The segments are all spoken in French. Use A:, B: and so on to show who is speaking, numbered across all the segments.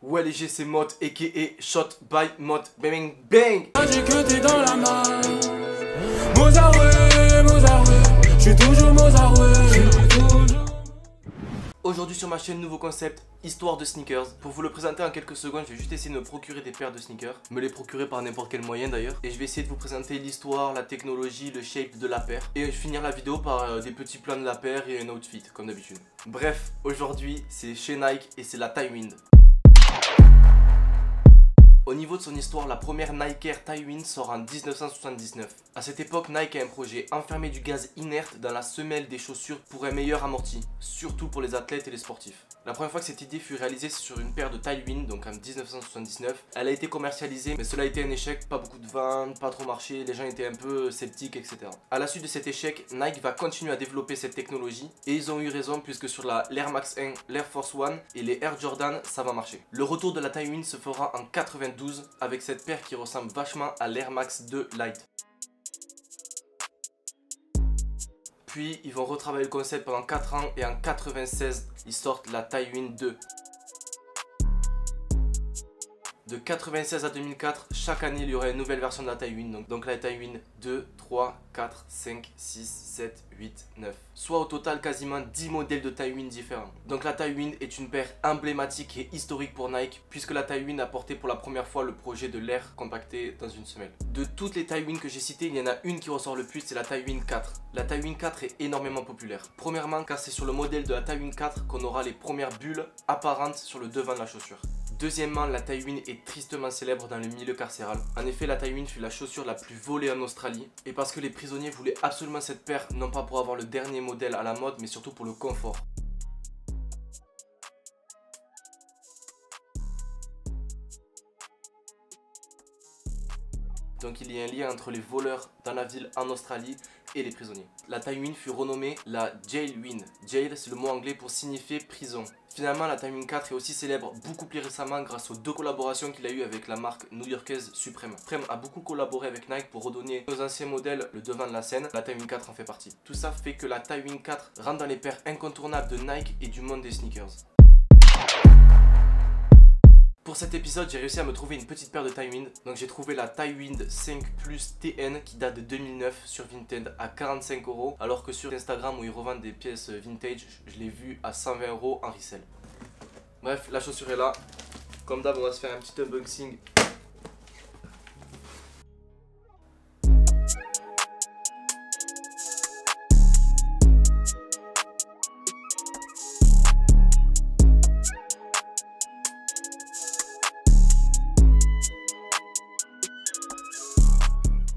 A: Ouais les G c'est Mot aka Shot by Mot. Bang bang.
B: Dis que t'es dans la main. Mozart, j'suis toujours Mozart,
A: Aujourd'hui sur ma chaîne, nouveau concept, histoire de sneakers. Pour vous le présenter en quelques secondes, je vais juste essayer de me procurer des paires de sneakers. Me les procurer par n'importe quel moyen d'ailleurs. Et je vais essayer de vous présenter l'histoire, la technologie, le shape de la paire. Et finir la vidéo par des petits plans de la paire et un outfit, comme d'habitude. Bref, aujourd'hui, c'est chez Nike et c'est la Tywind. Au niveau de son histoire, la première Nike Air Tywind sort en 1979. A cette époque, Nike a un projet, enfermer du gaz inerte dans la semelle des chaussures pour un meilleur amorti, surtout pour les athlètes et les sportifs. La première fois que cette idée fut réalisée, c'est sur une paire de Tywind, donc en 1979. Elle a été commercialisée, mais cela a été un échec, pas beaucoup de ventes, pas trop marché, les gens étaient un peu sceptiques, etc. À la suite de cet échec, Nike va continuer à développer cette technologie, et ils ont eu raison puisque sur l'Air Max 1, l'Air Force One et les Air Jordan, ça va marcher. Le retour de la Tywind se fera en 92 avec cette paire qui ressemble vachement à l'Air Max 2 Lite. Puis ils vont retravailler le concept pendant 4 ans et en 96 ils sortent la Tywind 2. De 96 à 2004, chaque année il y aurait une nouvelle version de la Tywind. Donc la Tywind 2, 3, 4, 5, 6, 7, 8, 9. Soit au total quasiment 10 modèles de Tywind différents. Donc la Tywind est une paire emblématique et historique pour Nike, puisque la Tywind a porté pour la première fois le projet de l'air compacté dans une semelle. De toutes les Tywind que j'ai citées, il y en a une qui ressort le plus, c'est la Tywind 4. La Tywind 4 est énormément populaire. Premièrement car c'est sur le modèle de la Tywind 4 qu'on aura les premières bulles apparentes sur le devant de la chaussure. Deuxièmement, la Tywind est tristement célèbre dans le milieu carcéral. En effet, la Tywind fut la chaussure la plus volée en Australie. Et parce que les prisonniers voulaient absolument cette paire, non pas pour avoir le dernier modèle à la mode, mais surtout pour le confort. Donc il y a un lien entre les voleurs dans la ville en Australie et les prisonniers. La Tywind fut renommée la Jailwind. Jail, c'est le mot anglais pour signifier prison. Finalement, la Tywind 4 est aussi célèbre beaucoup plus récemment grâce aux 2 collaborations qu'il a eues avec la marque new-yorkaise Supreme. Supreme a beaucoup collaboré avec Nike pour redonner aux anciens modèles le devant de la scène. La Tywind 4 en fait partie. Tout ça fait que la Tywind 4 rentre dans les paires incontournables de Nike et du monde des sneakers. Pour cet épisode, j'ai réussi à me trouver une petite paire de Tywind. Donc j'ai trouvé la Tywind 5 Plus TN qui date de 2009 sur Vinted à 45 €. Alors que sur Instagram où ils revendent des pièces vintage, je l'ai vu à 120 € en resell. Bref, la chaussure est là. Comme d'hab, on va se faire un petit unboxing.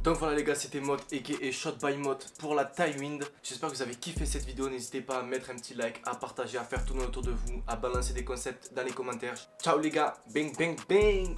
A: Donc voilà les gars, c'était Mot aka Shot by Mot pour la Tywind. J'espère que vous avez kiffé cette vidéo. N'hésitez pas à mettre un petit like, à partager, à faire tourner autour de vous, à balancer des concepts dans les commentaires. Ciao les gars, bang bang bang.